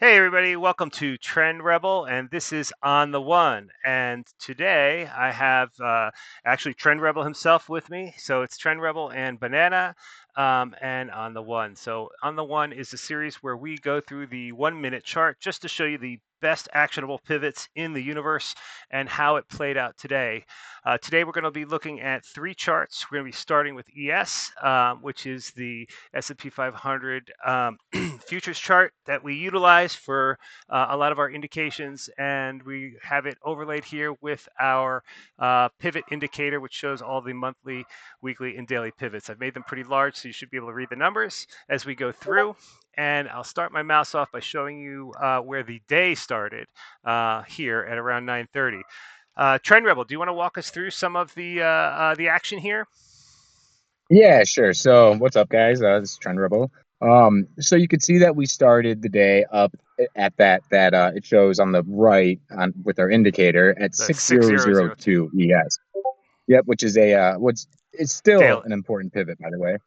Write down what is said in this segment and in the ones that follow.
Hey everybody, welcome to Trend Rebel, and this is On the One. And today I have actually Trend Rebel himself with me. So it's Trend Rebel and Banana, and On the One. So On the One is a series where we go through the 1 minute chart just to show you the best actionable pivots in the universe and how it played out today. Today we're going to be looking at three charts. We're going to be starting with ES, which is the S&P 500 futures chart that we utilize for a lot of our indications, and we have it overlaid here with our pivot indicator, which shows all the monthly, weekly, and daily pivots. I've made them pretty large, so you should be able to read the numbers as we go through. And I'll start my mouse off by showing you where the day started here at around 9:30. Trend Rebel, do you want to walk us through some of the action here? Yeah, sure. So, what's up, guys? This is Trend Rebel. So you could see that we started the day up at that it shows on the right on with our indicator at The 6002 6002 ES. Yep, which is a what's it's still daily. an important pivot, by the way.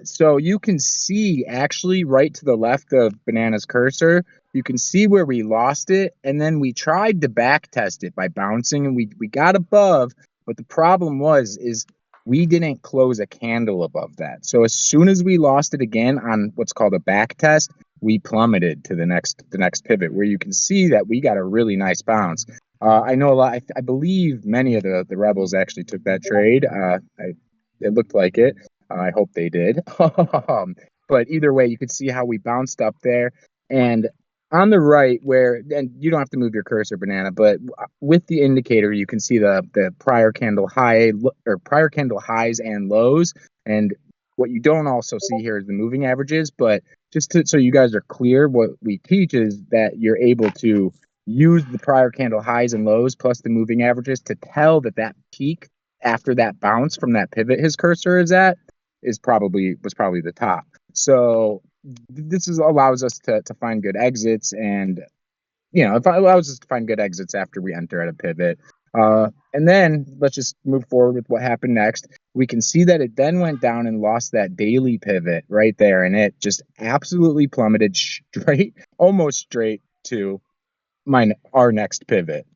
So you can see actually right to the left of Banana's cursor, you can see where we lost it, and then we tried to back test it by bouncing, and we got above, but the problem is we didn't close a candle above that. So as soon as we lost it again on what's called a back test, we plummeted to the next pivot, where you can see that we got a really nice bounce. I know a lot. I believe many of the rebels actually took that trade. It looked like it. I hope they did. But either way, you could see how we bounced up there. And on the right, and you don't have to move your cursor, Banana, but with the indicator, you can see the prior candle high or prior candle highs and lows. And what you don't also see here is the moving averages. But so you guys are clear, what we teach is that you're able to use the prior candle highs and lows plus the moving averages to tell that peak after that bounce from that pivot his cursor is at was probably the top. So this allows us to find good exits, and it allows us to find good exits after we enter at a pivot. And then let's just move forward with what happened next. We can see that it then went down and lost that daily pivot right there, and it just absolutely plummeted straight, almost straight to our next pivot,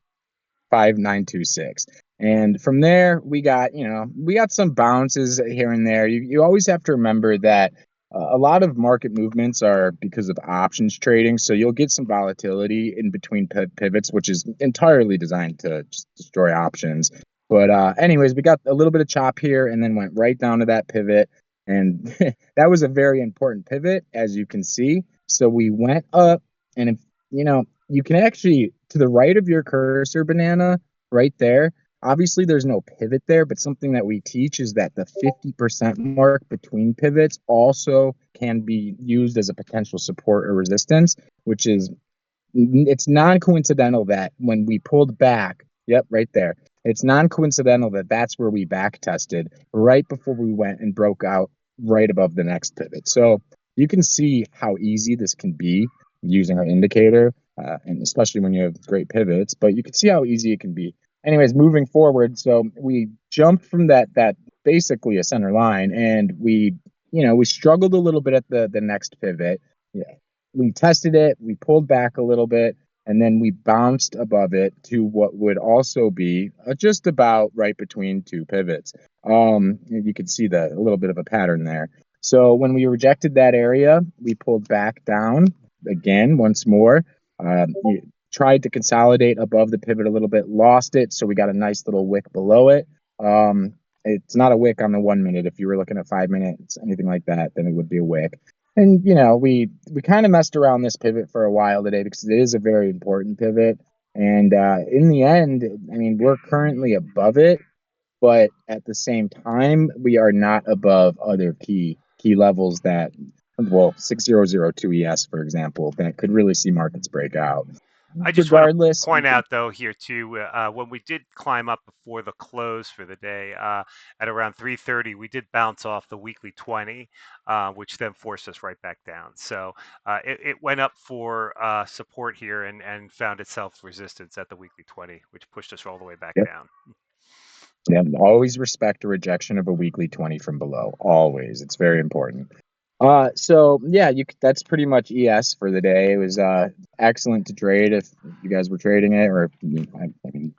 5926. And from there we got some bounces here and there. You always have to remember that a lot of market movements are because of options trading, so you'll get some volatility in between pivots, which is entirely designed to just destroy options. But anyways, we got a little bit of chop here and then went right down to that pivot, and that was a very important pivot, as you can see. So we went up, and if you can actually, to the right of your cursor, Banana, right there. Obviously, there's no pivot there, but something that we teach is that the 50% mark between pivots also can be used as a potential support or resistance, which is it's non-coincidental that when we pulled back, yep, right there. It's non-coincidental that that's where we back tested right before we went and broke out right above the next pivot. So you can see how easy this can be using our indicator, and especially when you have great pivots. But you can see how easy it can be. Anyways, moving forward, so we jumped from that basically a center line, and we struggled a little bit at the next pivot. Yeah, we tested it, we pulled back a little bit, and then we bounced above it to what would also be just about right between two pivots. You could see a little bit of a pattern there. So when we rejected that area, we pulled back down again once more. We tried to consolidate above the pivot a little bit, lost it, so we got a nice little wick below it. It's not a wick on the 1 minute. If you were looking at 5 minutes, anything like that, then it would be a wick. And we kind of messed around this pivot for a while today because it is a very important pivot. And in the end, I mean, we're currently above it, but at the same time, we are not above other key levels that, well, 6002 ES, for example, that could really see markets break out. I just want to Regardless, point out, though, here too, when we did climb up before the close for the day at around 3:30, we did bounce off the weekly 20, which then forced us right back down. So it went up for support here and found itself resistance at the weekly 20, which pushed us all the way back yep, down. yep, always respect a rejection of a weekly 20 from below. Always. It's very important. So yeah, that's pretty much ES for the day. It was excellent to trade if you guys were trading it, or I mean,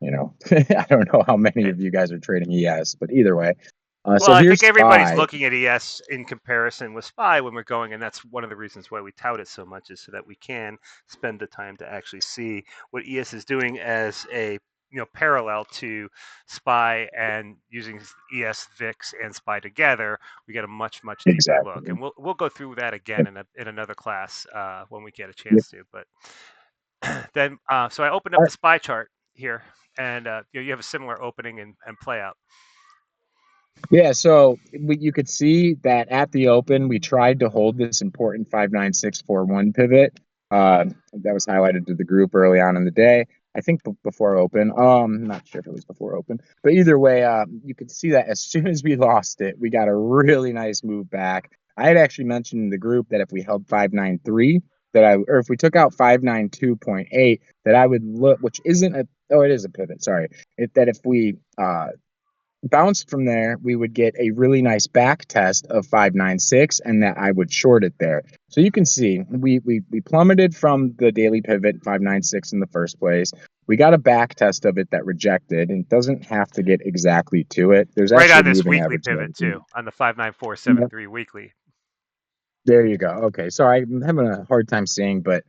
I don't know how many Eh, of you guys are trading ES, but either way. Well, So I here's think everybody's SPY. looking at ES in comparison with SPY when we're going, and that's one of the reasons why we tout it so much, is so that we can spend the time to actually see what ES is doing as a parallel to SPY, and using ES, VIX, and SPY together, we get a much deeper look, Exactly. and we'll go through that again in another class when we get a Yep. chance to. But then, so I opened All up the right. SPY chart here, and you have a similar opening and play out. Yeah, so you could see that at the open, we tried to hold this important 59641 pivot. That was highlighted to the group early on in the day. I think before open. I'm not sure if it was before open, but either way, you could see that as soon as we lost it, we got a really nice move back. I had actually mentioned in the group that if we held 593, or if we took out 592.8, that I would look, which isn't a, oh, it is a pivot. Sorry, that if we bounced from there, we would get a really nice back test of 596, and that I would short it there. So you can see we plummeted from the daily pivot 596 in the first place. We got a back test of it that rejected, and it doesn't have to get exactly to it. There's Right actually a on this moving weekly average pivot there. too, on the 59473 weekly. There you go. Okay, sorry, I'm having a hard time seeing, but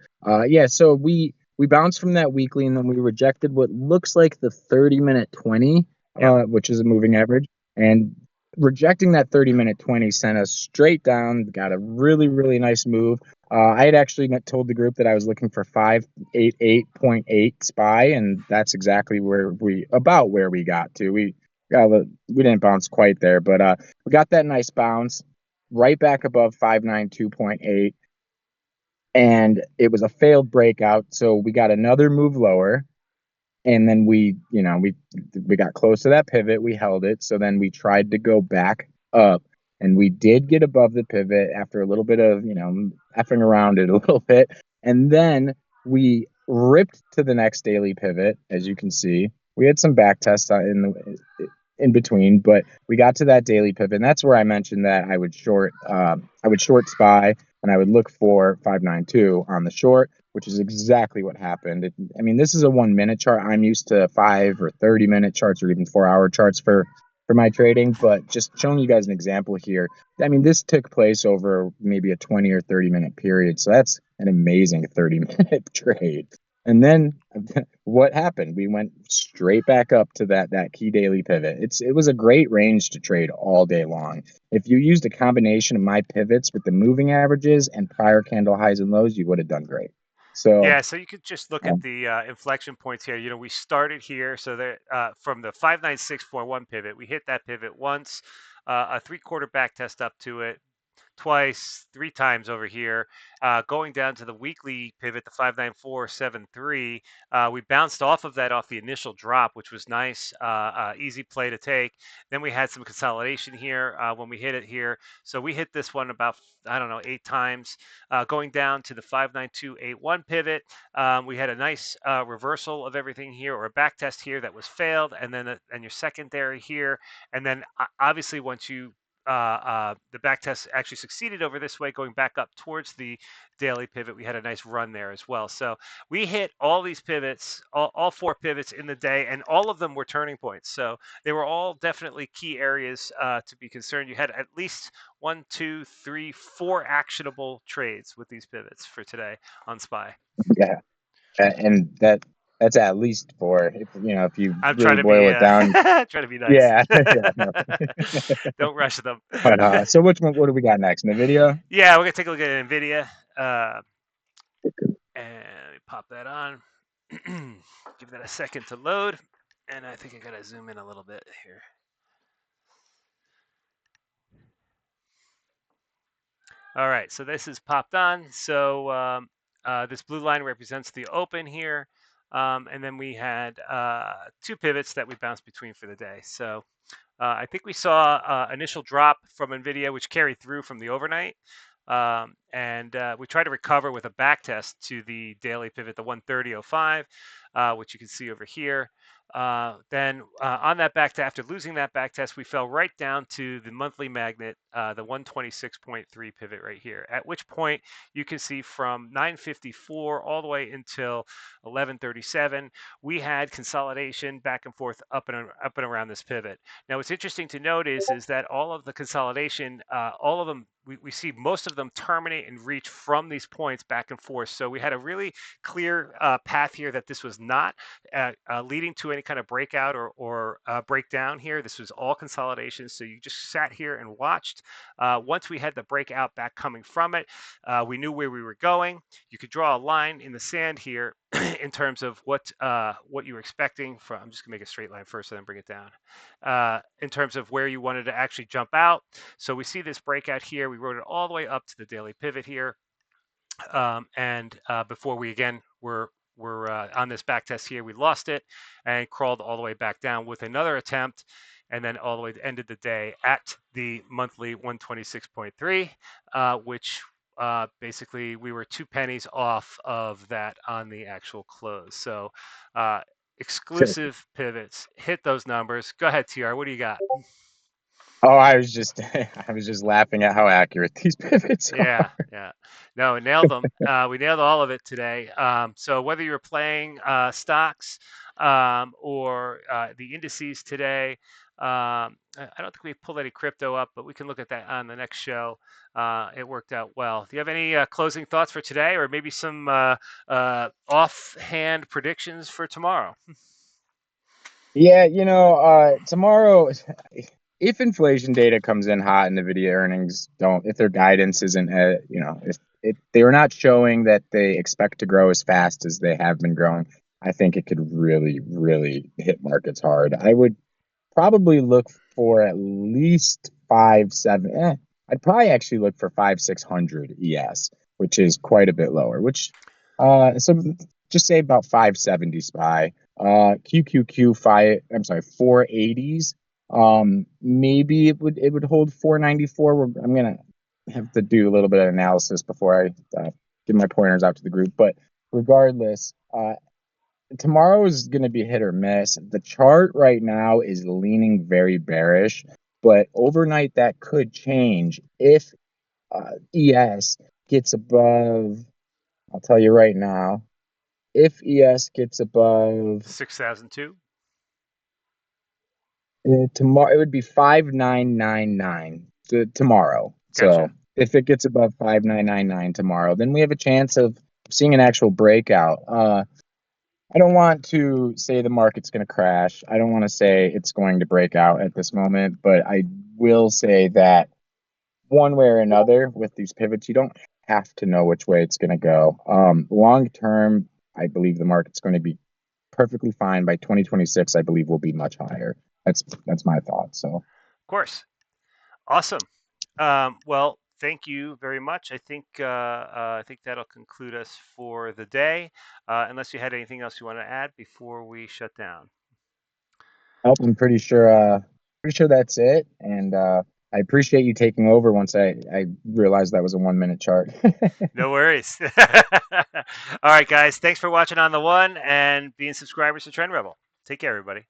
yeah. So we bounced from that weekly, and then we rejected what looks like the 30-minute 20, Yep. which is a moving average, and rejecting that 30-minute 20 sent us straight down. Got a really nice move. I had actually told the group that I was looking for 588.8 SPY, and that's exactly where we got to. We didn't bounce quite there, but we got that nice bounce right back above 592.8, and it was a failed breakout, so we got another move lower, and then we got close to that pivot, we held it, so then we tried to go back up, and we did get above the pivot after a little bit of effing around it a little bit, and then we ripped to the next daily pivot. As you can see, we had some back tests in between, but we got to that daily pivot, and that's where I mentioned that I would short SPY, and I would look for 592 on the short, which is exactly what happened. I mean, this is a 1 minute chart. I'm used to 5 or 30-minute charts, or even 4 hour charts for my trading, but just showing you guys an example here. I mean, this took place over maybe a 20 or 30-minute period, so that's an amazing 30-minute trade. And then what happened? We went straight back up to that key daily pivot. It was a great range to trade all day long. If you used a combination of my pivots with the moving averages and prior candle highs and lows, you would have done great. So Yeah, so you could just look at the inflection points here. We started here, so that from the 59641 pivot, we hit that pivot once, a three-quarter back test up to it, twice, three times over here. Going down to the weekly pivot, the 59473, we bounced off of that off the initial drop, which was nice, easy play to take. Then we had some consolidation here when we hit it here. So we hit this one about, I don't know, 8 times. Going down to the 59281 pivot, we had a nice reversal of everything here, or a back test here that was failed, and then and your secondary here, and then obviously once you the back test actually succeeded over this way, going back up towards the daily pivot. We had a nice run there as well. So we hit all these pivots, all four pivots in the day, and all of them were turning points. So they were all definitely key areas to be concerned. You had at least one, two, three, four actionable trades with these pivots for today on SPY. yeah, and that's at least four. If you I'm trying really to be boil it down, trying to be nice. yeah, yeah. No. Don't rush them. But so which one? What do we got next? Nvidia. Yeah, we're gonna take a look at Nvidia. Uh, And let me pop that on. Give that a second to load. And I think I gotta zoom in a little bit here. All right, so this is popped on. So this blue line represents the open here. And then we had two pivots that we bounced between for the day. So I think we saw initial drop from Nvidia, which carried through from the overnight. And we try to recover with a back test to the daily pivot, the 130.05, which you can see over here. Then on that back test, after losing that back test, we fell right down to the monthly magnet, the 126.3 pivot right here. At which point you can see from 9:54 all the way until 11:37, we had consolidation back and forth up and around this pivot. Now, what's interesting to note is that all of the consolidation, all of them, we see most of them terminate and reach from these points back and forth. So we had a really clear path here that this was not leading to any kind of breakout or breakdown here. This was all consolidation. So you just sat here and watched. Once we had the breakout back coming from it, we knew where we were going. You could draw a line in the sand here in terms of what you were expecting from. I'm just gonna make a straight line first and then bring it down. In terms of where you wanted to actually jump out. So we see this breakout here. We wrote it all the way up to the daily pivot here. And before we again were on this back test here, we lost it and crawled all the way back down with another attempt, and then all the way ended the day at the monthly 126.3, which basically we were 2 pennies off of that on the actual close. So exclusive pivots hit those numbers. Go ahead, TR. What do you got? Oh, I was just I was just laughing at how accurate these pivots Yeah, are. yeah. No, we nailed them. We nailed all of it today. So whether you're playing stocks or the indices today, I don't think we pulled any crypto up, but we can look at that on the next show. It worked out well. Do you have any closing thoughts for today, or maybe some offhand predictions for tomorrow? Yeah, tomorrow, if inflation data comes in hot and Nvidia earnings don't, if their guidance isn't, if they were not showing that they expect to grow as fast as they have been growing, I think it could really, really hit markets hard. I would probably look for at least five, seven. I'd probably actually look for 5,600 ES, which is quite a bit lower, so just say about 570 SPY. QQQ five, I'm sorry, 480s. Maybe it would hold 494. I'm gonna have to do a little bit of analysis before I give my pointers out to the group. But regardless, tomorrow is going to be hit or miss. The chart right now is leaning very bearish, but overnight that could change if ES gets above. I'll tell you right now, if ES gets above 6,002. tomorrow, it would be 5,999 tomorrow. Gotcha. So if it gets above 5,999 tomorrow, then we have a chance of seeing an actual breakout. I don't want to say the market's going to crash. I don't want to say it's going to break out at this moment, but I will say that one way or another with these pivots, you don't have to know which way it's going to go. Long term, I believe the market's going to be perfectly fine. By 2026, I believe we'll be much higher. That's my thought. So, Of course. Awesome. Well, thank you very much. I think that'll conclude us for the day. Unless you had anything else you want to add before we shut down. I'm pretty sure that's it. And I appreciate you taking over once I realized that was a 1 minute chart. No worries. All right, guys. Thanks for watching on the one and being subscribers to Trend Rebel. Take care, everybody.